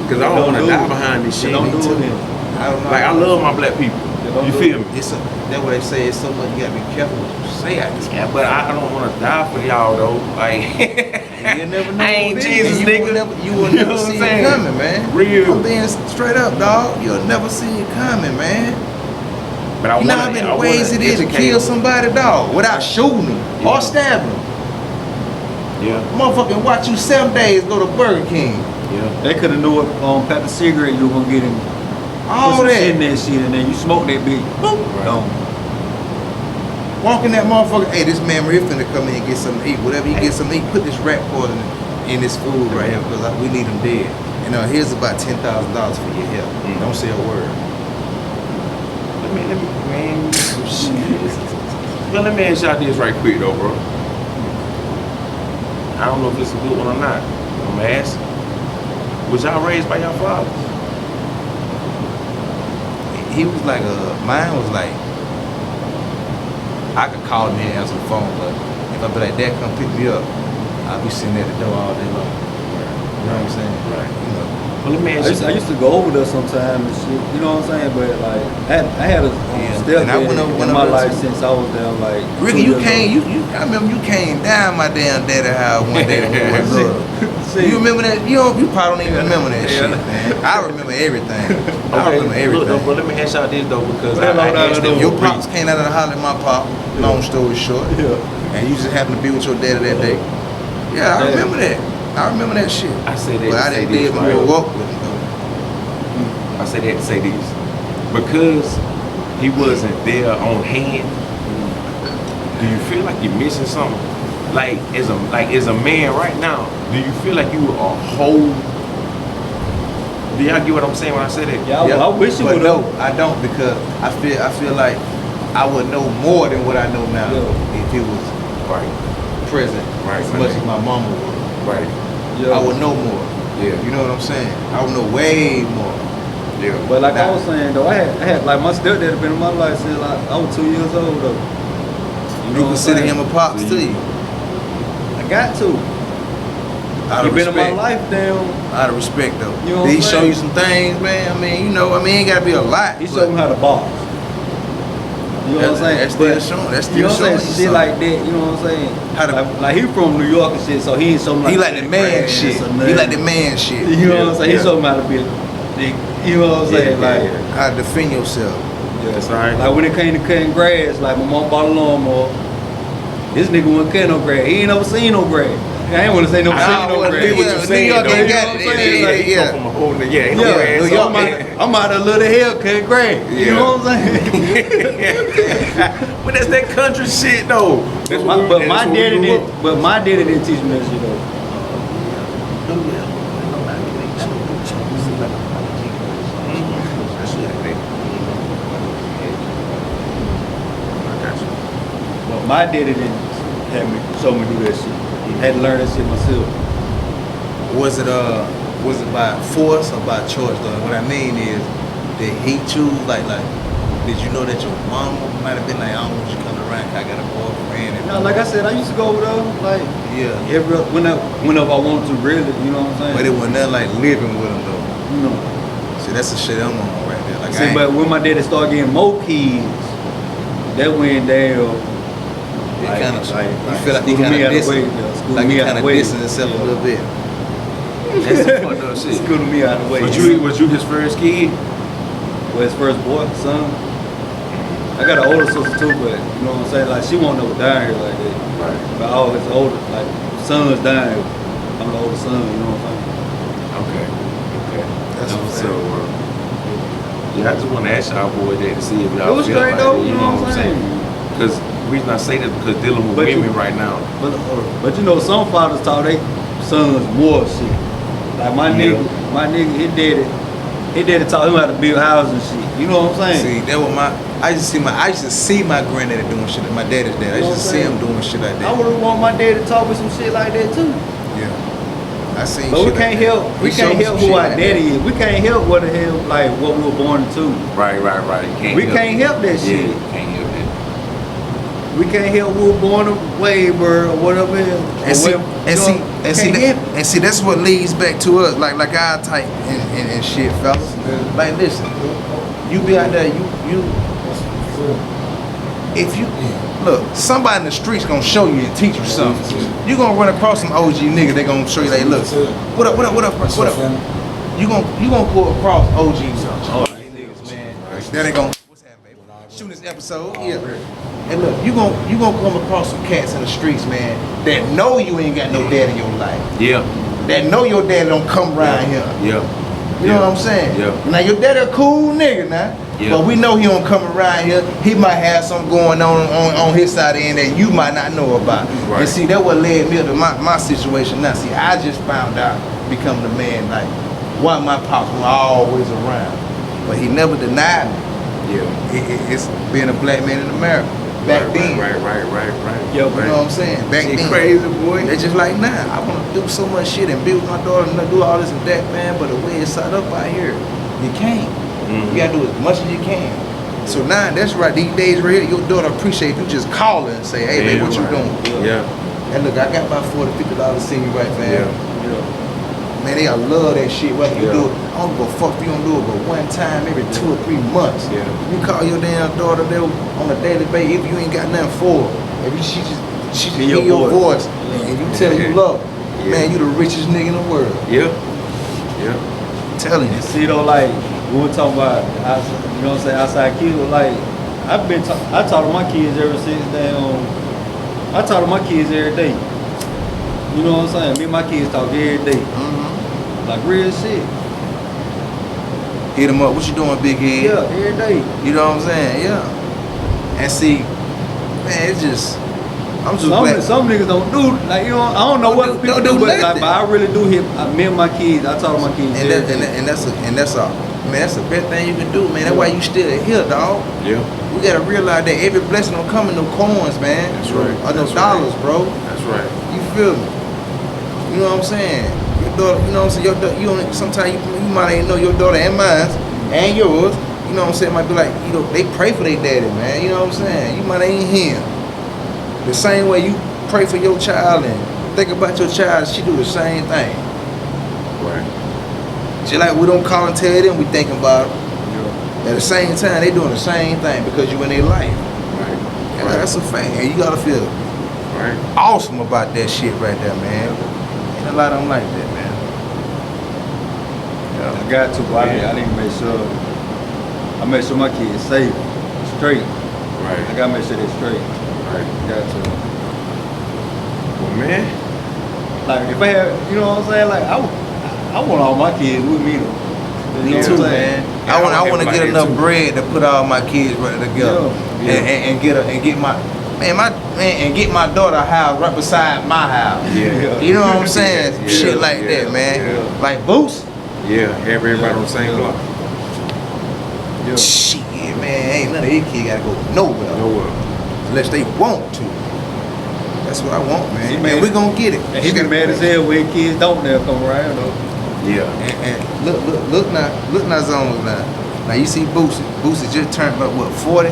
Because I don't want to die behind this shit. Don't do Me too. it then. I don't know. Like, I love my black people. You feel me? That's what they say. It's so much you gotta be careful what you say out this. Yeah, but I don't want to die for y'all though. Like, You never know. I ain't what it Jesus, is. You nigga. will You know never what I'm see saying? it coming, man. Real. I'm being straight up, dog. You'll never see it coming, man. but I You know want how many ways it is to kill somebody, dog, without shooting them Yeah. or stabbing them. Yeah, Motherfucking watch you 7 days go to Burger King. yeah. They could have knew it pack the cigarette you were gonna get him. All Put some shit in that. that shit and then you smoke that bitch. Boop. Right. Gone. Walking that motherfucker, hey, this man right here finna come in and get something to eat. Whatever he get something to eat, put this rat poison in this food right here because we need him dead. And here's about $10,000 for your help. Don't say a word. Let me, man. Shit. Well, let me ask y'all this right quick though, bro. I don't know if it's a good one or not. I'm gonna ask. Was y'all raised by your fathers? He was like mine was like, I could call him and answer the phone, but if I be like, Dad, come pick me up, I'll be sitting at the door all day long. You know what I'm saying? Right. You know. Well, let me ask you. I used to go over there sometimes and shit, you know what I'm saying? But like, I had a step And I went over in my there life too. since I was down like. Ricky, 2 you years came. old. I remember you came down my damn daddy house one day. When we was little. See, You remember that? You probably don't even remember that shit, man. I remember everything. I remember everything. Look, but let me ask y'all this though, because Well, I no, asked no, them Your for pops came out of the holler at my pop. Long story short, Yeah. and you just happened to be with your daddy that day. Yeah, I remember that. I remember that shit. I say that But to I say didn't this, live right? and walk with him though. I say that to say this. Because he wasn't there on hand, do you feel like you're missing something? Like as a man right now, do you feel like you are whole? Do y'all get what I'm saying when I say that? Yeah, I wish you But would no, have. I don't because I feel like I would know more than what I know now Yeah. if he was Right, present Right, as my much nigga. as my mama was. right. Yeah. I would know more. Yeah. You know what I'm saying? I would know way more. Yeah. But like I Nah. was saying though, I had like my stepdad had been in my life since like I was 2 years old though. You know what I'm consider saying? him a pops So to you- you. I got to. Out He of been in my respect. life down. Out of respect though. You know Did he what I'm show saying? you some things, man? I mean, ain't gotta be a lot. He but showed me how to box. You know what I'm saying? That's still But- showing. That's You still know what I'm showing. saying? you Shit something. like that, you know what I'm saying? How to- like he from New York and shit, so he ain't so much. He like the man shit. He like the man shit. You know what I'm saying? Yeah. He showed me how to be a dick. You know what I'm saying? Yeah, like, yeah. How to defend yourself. That's all right. like when it came to cutting grass, like my mom bought a lawnmower. This nigga wasn't cutting no grass. He ain't never seen no grass. I ain't want to say no I seen don't no wanna grass. do what you Yeah, saying, New York though. ain't You got know it. what I'm saying? Like, He come from a whole nother- yeah, he Yeah, know New ass York, on that. I'm out of little hell cutting grass. You Yeah. know what I'm saying? But that's that country shit though. That's what we- But that's my what we daddy grew did. up. But my daddy didn't teach me that shit though. But my daddy didn't have me show me do that shit. Had to learn that shit myself. Was it by force or by choice though? What I mean is, did he choose like did you know that your mom might have been like, I don't want you coming around 'cause I got a boyfriend and No, like I said, I used to go over there like yeah. whenever I wanted to really, you know what I'm saying? But it was nothing like living with him though. you know. See, that's the shit I'm on right there. Like See, but when my daddy started getting more kids, that went down. it kind of you feel like he screwed kind me of out of way. dissing, Yeah, screwed like me he out kind of of way. dissing himself a little bit. That's some fucked up shit. Screwed me out of the way. Was you his first kid? Well, his first boy, son. I got an older sister too, but you know what I'm saying? Like she won't never die here like that. Right. But I always older, like sons dying. I'm the older son, you know what I'm saying? Okay. Okay. That's what's so. Yeah, I just want to ask y'all boy that to see if y'all It was feel straight like though, that, you know what I'm saying? Because the reason I say that is because dealing with But you- women right now. But you know, some fathers taught their sons more shit. Like my Yeah. nigga, his daddy taught him how to build houses and shit. You know what I'm saying? See, that was I used to see my granddaddy doing shit like my daddy's dad. I You know used to what see I'm him doing shit like I that. would want my daddy to talk me some shit like that too. Yeah. I seen But we shit can't like that. help. We He can't showed me help some who shit our like daddy that. is. We can't help what the hell, like what we were born into. Right. You can't. We can't help that Yeah, shit. you can't help that. We can't help we were born a waiver or whatever. And see, that's what leads back to us, like our type and shit, fellas. Like, listen, you be out there, you if you look, somebody in the streets gonna show you and teach you something. You gonna run across some OG nigga, they gonna show you. They look. What up? You gonna go across OGs. Oh, these niggas, man. Then they gonna. What's happening, baby? Shooting this episode. Yeah. And look, you gonna come across some cats in the streets, man, that know you ain't got no dad in your life. Yeah. That know your dad don't come around here. Yeah. You know what I'm saying? Yeah. Now your daddy a cool nigga now. Yeah. But we know he don't come around here. He might have something going on his side of the end that you might not know about. Right. And see, that what led me to my situation now. See, I just found out becoming the man, like, why my pops was always around. But he never denied me. Yeah. It's being a black man in America. Back then. Right. Yo, You know what I'm saying? Back Shit then. crazy, boy. They just like, nah, I want to do so much shit and be with my daughter and do all this and that, man. But the way it's set up out here, you can't. You gotta do as much as you can. So now, that's right. These days right here, your daughter appreciate you just call her and say, hey, man, what you doing? Yeah. And look, I got about $40, $50 to see you right, man. Yeah. Man, they love that shit. Whether you Yeah. do it, I don't give a fuck if you don't do it, but one time every 2 or 3 months. Yeah. You call your damn daughter there on a daily basis if you ain't got nothing for her. If she just hear your voice and you tell her you love her. Yeah. Man, you the richest nigga in the world. Yeah. I'm telling you. See though, like we were talking about, you know what I'm saying, outside kids. Like I talk to my kids ever since I talk to my kids every day. You know what I'm saying? Me and my kids talk every day, like real shit. Hit him up. What you doing, big head? Yeah, every day. You know what I'm saying? Yeah. And see, man, it's just, I'm just glad. Some niggas don't do, like, you know, I don't know what people do, but like, but I really do hit. Me and my kids, I talk to my kids And every day. that's all. Man, that's the best thing you can do, man. That's why you still here, dog. Yeah. We gotta realize that every blessing don't come in no coins, man. That's right. Or no That's dollars, right. bro. That's right. You feel me? You know what I'm saying? Your daughter, you know what I'm saying? Your daughter, sometimes you might ain't know your daughter and mine and yours. You know what I'm saying? Might be like, you know, they pray for their daddy, man. You know what I'm saying? You might ain't him. The same way you pray for your child and think about your child, she do the same thing. Right. Just like we don't call and tell them we thinking about them. At the same time, they doing the same thing because you in their life. Right. And that's a fact. And you gotta feel Right. awesome about that shit right there, man. And a lot of them like that, man. I got to, but I need to make sure. I make sure my kids safe, straight. Right. I gotta make sure they're straight. Right. Got to. Well, man. Like if I have, you know what I'm saying? Like I want all my kids with me though. You know Me what too, I'm saying? man. I want to like get that enough too. bread to put all my kids right together, and get my daughter a house right beside my house. Yeah. You know what I'm saying? Yeah, Shit like yeah, that, man. yeah. Like Boots. Yeah. Everybody on the same block. Yeah. Shit, man. Ain't none of these kids gotta go nowhere Nowhere. unless they want to. That's what I want, man. See, And man, we gonna get it. And he be mad as hell when kids don't never come around though. Yeah. And look now, zones now. Now you see Boosie. Boosie just turned about what 40.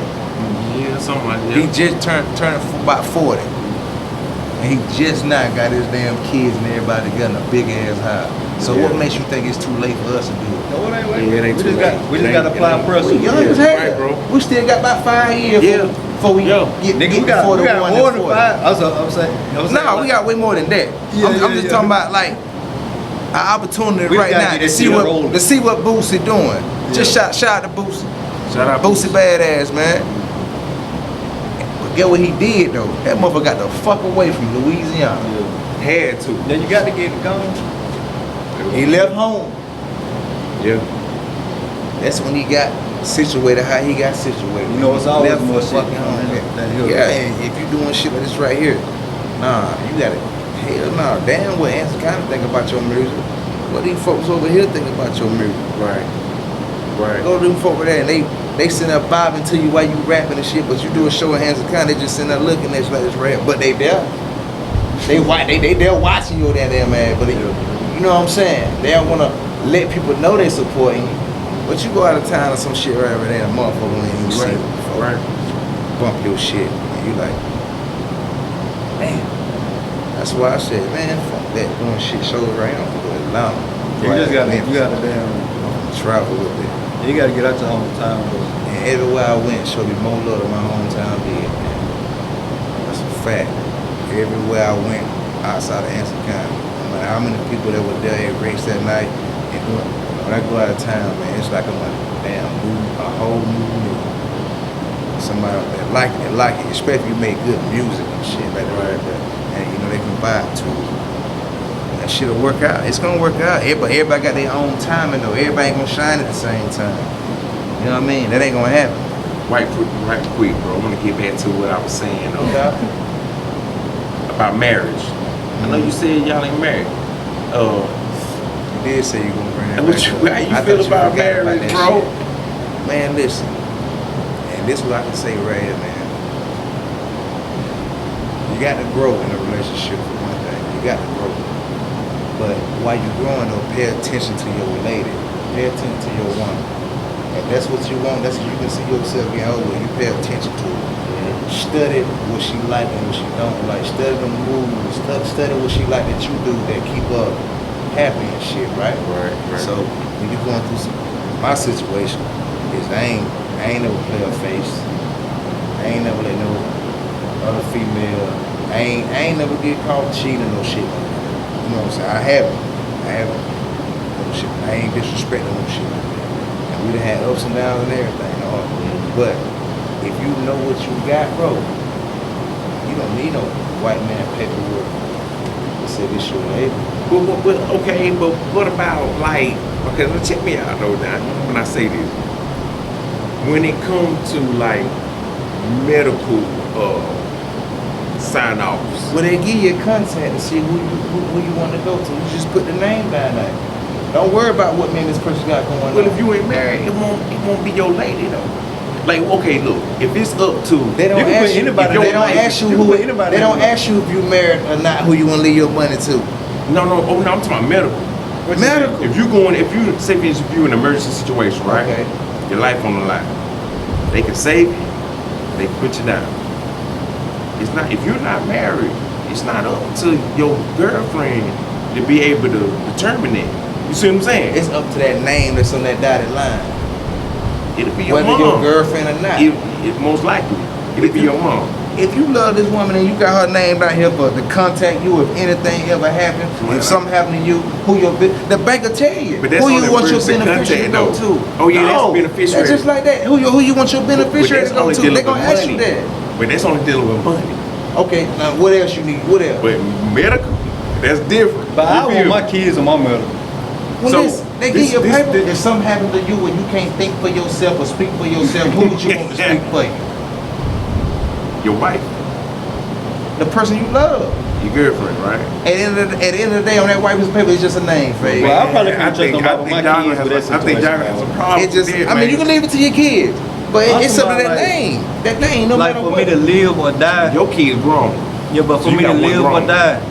Yeah. Something like that. He just turned about 40. And he just now got his damn kids and everybody together in a big ass house. So Yeah. what makes you think it's too late for us to do it? No, it ain't late. Yeah, it ain't we too just late. got It to apply ain't- pressure. We young as Yeah, hell. right, bro. We still got about 5 years Yeah. before we Yo. get Nigga, we before got the one more and than 40. five. I'm saying. No, we got way more than that. Yeah, I'm yeah, just yeah. talking about like an opportunity We right gotta now get to that see shit what rolling. Boosie doing. Just Yeah. shout out to Boosie. Shout out Boosie badass, man. But get what he did though. That motherfucker got the fuck away from Louisiana. Had to. Then you got to get it going. He left home. Yeah. That's when he got situated how he got situated. You know, it's always Left more for shit fucking coming home. up that hill. Yeah, and if you doing shit like this right here, nah, you gotta, hell nah, damn what Anson County think about your music. What these folks over here think about your music? Right. Right. Go to them folk over there and they sitting there bobbing to you while you rapping and shit, but you do a show in Hanson County, they just sitting there looking at you like this rap, but they there. They they're watching you that damn man, but you know what I'm saying? They don't wanna let people know they supporting you. But you go out of town or some shit right over there, a motherfucker ain't even see Right. it before. Right. Bump your shit, and you like, man. That's why I said, man, fuck that doing shit shows right on for Atlanta. You just got to, Memphis. damn, Travel with it. you got to get out your hometown, bro. And everywhere I went, showed me more love than my hometown did, man. That's a fact. Everywhere I went outside of Anson County, no matter how many people that were there at race that night, and when I go out of town, man, it's like I'm a whole new me. Somebody that like it, especially if you make good music and shit like that, and you know they can vibe to it. That shit'll work out. It's gonna work out. Everybody got their own timing though. Everybody ain't gonna shine at the same time. You know what I mean? That ain't gonna happen. Right quick, bro. I want to get back to what I was saying about marriage. I know you said y'all ain't married. You did say you gonna bring that How back you up. feel about forgot marriage, that bro? shit. Man, listen. And this is what I can say right here, man. You got to grow in a relationship for one thing. You got to grow. But while you're growing though, pay attention to your lady. Pay attention to your woman. If that's what you want, that's what you can see yourself getting older. You pay attention to it. Study what she like and what she don't like. Study the moves. Study what she like that you do that keep her happy and shit, right? Right. So when you're going through my situation is I ain't never play a face. I ain't never let no other female. I ain't never get caught cheating no shit. You know what I'm saying? I haven't. No shit. I ain't disrespecting no shit like that. And we done had ups and downs and everything. But if you know what you got, bro, you don't need no white man paperwork to say this your lady. But okay, but what about like? Okay, let's check me out though. Now, when I say this, when it comes to like medical sign-offs. Well, they give you a contact to see who you want to go to. You just put the name down there. Don't worry about what man this person got going on. Well, if you ain't married, it won't be your lady though. Like, okay, look, if it's up to They don't ask you. They don't ask you who. They don't ask you if you married or not. Who you want to leave your money to? No, I'm talking about medical. Medical. If you say if you in an emergency situation, right? Okay. Your life on the line. They can save you. They can put you down. It's not if you're not married. It's not up to your girlfriend to be able to determine it. You see what I'm saying? It's up to that name that's on that dotted line. It'll be your Whether mom. your girlfriend or not. It most likely. It'll be your mom. If you love this woman and you got her name down here for to contact you if anything ever happens, if something happened to you, the bank will tell you But that's who you only want your person beneficiary to contact, go though. to. Oh, yeah, that's No, beneficiary. That's just like that. Who you want your beneficiary to go to? They're gonna ask you that. But that's only dealing with money. Okay, now what else you need? What else? But medical, that's different. But I You want feel my me? kids on my medical. Well, So, listen, they give you a paper. If something happened to you and you can't think for yourself or speak for yourself, who would you want to speak for you? Your wife, The person you love. your girlfriend, right? At the end of the day, on that white piece of paper, it's just a name, Faye. Well, I probably I can't trust think nobody with my y'all kids gonna with have that I think y'all gonna have situation. some problems. It just, with that, I mean, you can leave it to your kids, but I'm it's something talking that about, name. That name, no Like matter for what. me to live or die, Your kids grown. yeah, but So for you me to got one live or grown. die,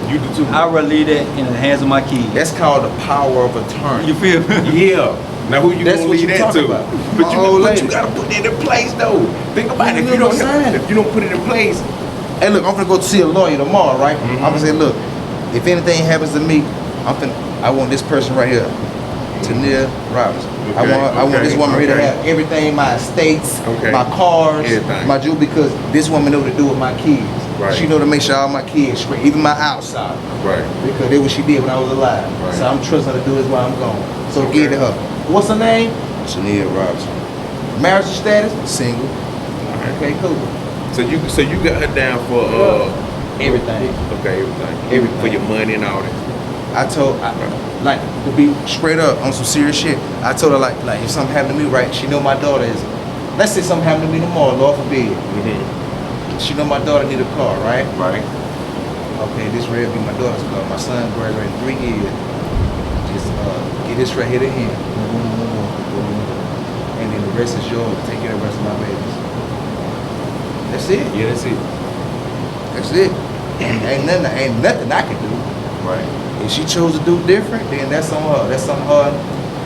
You do too. I rather leave that in the hands of my kids. That's called the power of attorney. You feel me? Yeah. Now who you That's gonna what leave you that talking to? about. But My you, old but lady. you gotta put that in place though. Think about it. You If you know don't what I'm saying? if you don't put it in place, Hey, look, I'm gonna go see a lawyer tomorrow, right? I'm gonna say, look, if anything happens to me, I want this person right here, Tania Robinson. I want this woman here to have everything, my estates, my cars, Everything. my jewelry, because this woman know what to do with my kids. Right. She know to make sure all my kids straight, even my outside. right? Because that's what she did when I was alive. Right. So I'm trusting her to do this while I'm gone. So Okay. give it to her. What's her name? Tania Robinson. Marital status? Single. Okay, cool. So you got her down for Everything. okay, everything. Everything. For your money and all that. Like, to be straight up on some serious shit, I told her, like if something happened to me, right, she know my daughter is, let's say something happened to me tomorrow, Lord forbid. She know my daughter need a car, right? Right. Okay, this red be my daughter's car. My son graduated in 3 years. Just get this right here to him. And then the rest is yours. Take care of the rest of my babies. That's it. Yeah, that's it. That's it. Ain't nothing I can do. Right. If she chose to do different, then that's on her. That's on her.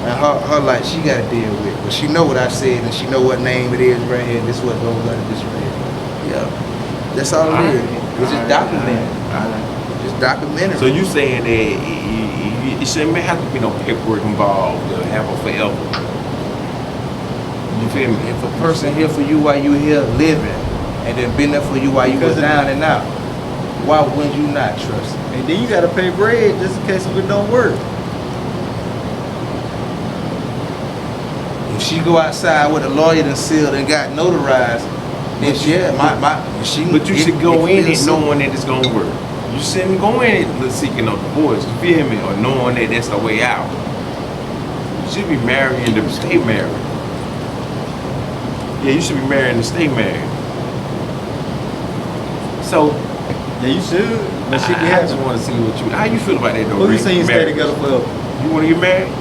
And her life she got to deal with. But she know what I said, and she know what name it is right here. This is what goes under this right here. Yeah. That's all it is. It's just documented. Just documented. So you saying that it shouldn't have to be no paperwork involved to have her forever? You feel me? If a person here for you while you here living, and then been there for you while you was down and out, why wouldn't you not trust him? And then you gotta pay bread just in case if it don't work. If she go outside with a lawyer and sealed and got notarized, then she. But you should go if in it it's knowing that it's gonna work. You shouldn't go in it seeking a divorce. You feel me? Or knowing that that's the way out. You should be marrying to stay married. Yeah, you should be marrying to stay married. So Yeah, you should. But she I just want to see what you. How you feel about that though? Who you Rick? saying you stay Marriage. together forever? You want to get married?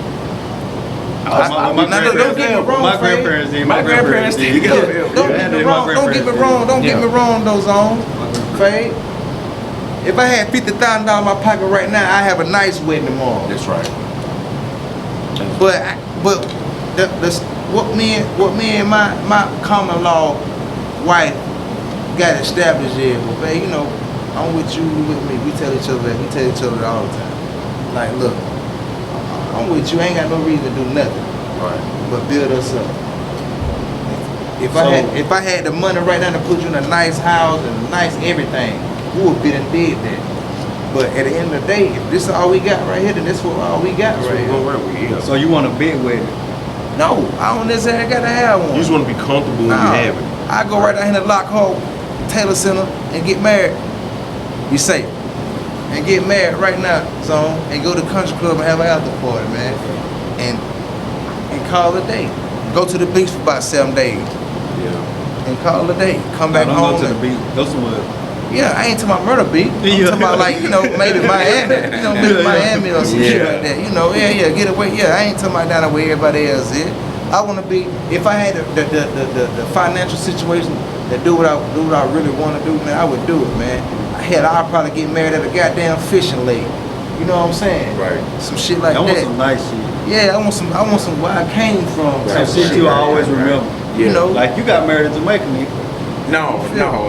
Don't get me wrong, my Fred. grandparents did. My grandparents did. Yeah. Don't Yeah, get me my wrong. Don't get me grandparents wrong. Don't get Yeah. me wrong. Those on, Fade. If I had $50,000 in my pocket right now, I have a nice wedding tomorrow. That's right. But what me and my common law wife got established is, well, babe, you know, I'm with you, you with me. We tell each other that. We tell each other that all the time. Like, look, I'm with you. I ain't got no reason to do nothing Right. but build us up. If I had the money right now to put you in a nice house and a nice everything, we would be done did that. But at the end of the day, if this is all we got right here, then this is all we got That's what right we're gonna here. work with. Yeah. So you want a big wedding? No, I don't necessarily gotta have one. You just want to be comfortable when Nah, you have it. I go right down here to Lockhart Taylor Center and get married. Be safe. And get married right now, so and go to the country club and have an after party, man. And call it a day. Go to the beach for about 7 days Yeah. and call it a day. Come back Don't home. go to the and- beach. Go somewhere. Yeah, I ain't talking about murder beach. I'm Yeah. talking about like, you know, maybe Miami. You know, maybe Yeah. Miami or some shit Yeah. like that. You know, yeah, get away. Yeah, I ain't talking about down there where everybody else is. I wanna be, if I had the financial situation to do what I really wanna do, man, I would do it, man. I'd probably get married at a goddamn fishing lake. You know what I'm saying? Right. Some shit like I want that. some nice shit. Yeah, I want some where I came from. Right. Some shit you always remember. You know, Like you got married in Jamaica, nigga. No.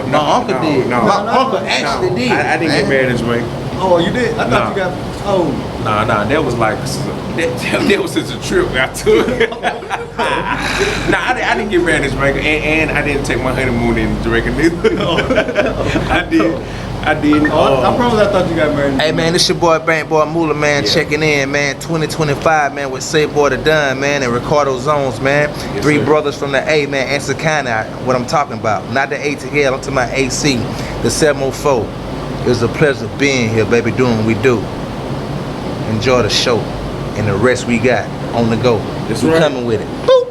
my uncle did. No. My uncle actually did. I didn't get man. married in Jamaica. Oh, you did? I thought Nah. you got. Oh, Nah, that was like that was just a trip I took. Nah, I didn't get married in Jamaica, and I didn't take my honeymoon in Jamaica neither. I did. I promise I thought you got married. In Hey man, this your boy Bank Boy Moolah, man, Yeah. checking in, man. 2025, man, with Say Boy the Dunn, man, and Ricardo Zones, man. Yes, Three sir. brothers from the A, man, answer kinda what I'm talking about. Not the A to L, I'm talking about AC, the 704. It was a pleasure being here, baby, doing what we do. Enjoy the show and the rest we got on the go. That's we right. coming with it. Boop.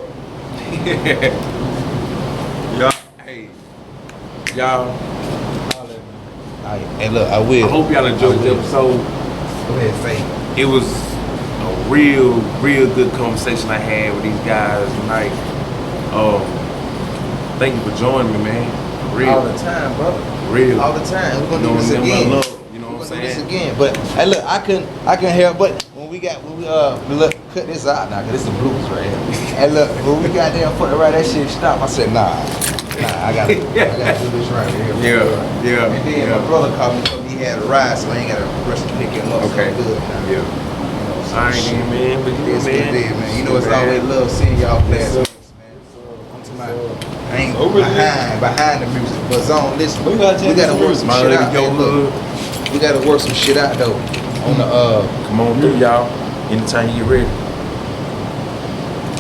Yeah. Hey, y'all. All right, hey, look, I will. I hope y'all enjoyed the episode. Go ahead, Faye. It was a real good conversation I had with these guys tonight. Thank you for joining me, man. For real. All the time, brother. Real. All the time. We're gonna do Knowing this them I again. love, you know We're what I'm gonna do this saying? again. But hey, look, I couldn't help but when we look, cut this out now, cause this is the blues right here. Hey, look, when we got there put it right, that shit stopped. I said, nah, I gotta do this right here. Yeah. And then my brother called me, told me he had a ride, so I ain't gotta rush to pick him up. Okay. So good now. Yeah. You know, so I ain't shit. even, man, but you It is what it is, man. You know, it's Man. always love seeing y'all play Yes, as sir. music, man. I'm talking about, I ain't Over behind the music, but zone, listen, We gotta check gotta this work music. some My shit lady out. go Hey, look, hood. we gotta work some shit out though. On the Come on through, y'all. Anytime you get ready.